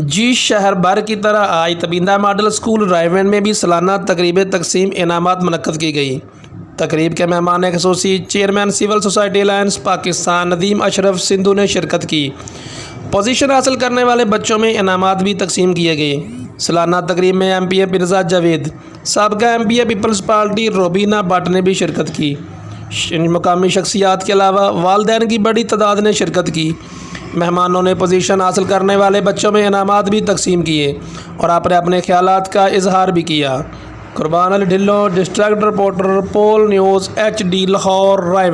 جی شہر بھر کی طرح آج تبیندہ ماڈل اسکول رائے میں بھی سالانہ تقریب تقسیم انعامات منعقد کی گئی۔ تقریب کے مہمان خصوصی chairman civil society alliance Pakistan Nadeem Ashraf Sandhu نے شرکت کی۔ پوزیشن حاصل کرنے والے بچوں میں انعامات بھی تقسیم کیے گئے۔ سالانہ تقریب میں M P A Mirza Javed, سابقہ M P A Peoples Party Rubina Butt نے بھی شرکت کی۔ مقامی شخصیات کے علاوہ والدین کی بڑی تعداد نے شرکت کی۔ مہمانوں نے پوزیشن حاصل کرنے والے بچوں میں انعامات بھی تقسیم کیے اور اپنے خیالات کا اظہار بھی کیا۔ قربان علی ڈھلو، ڈسٹرکٹ رپورٹر، پول نیوز، HD لاہور، رائے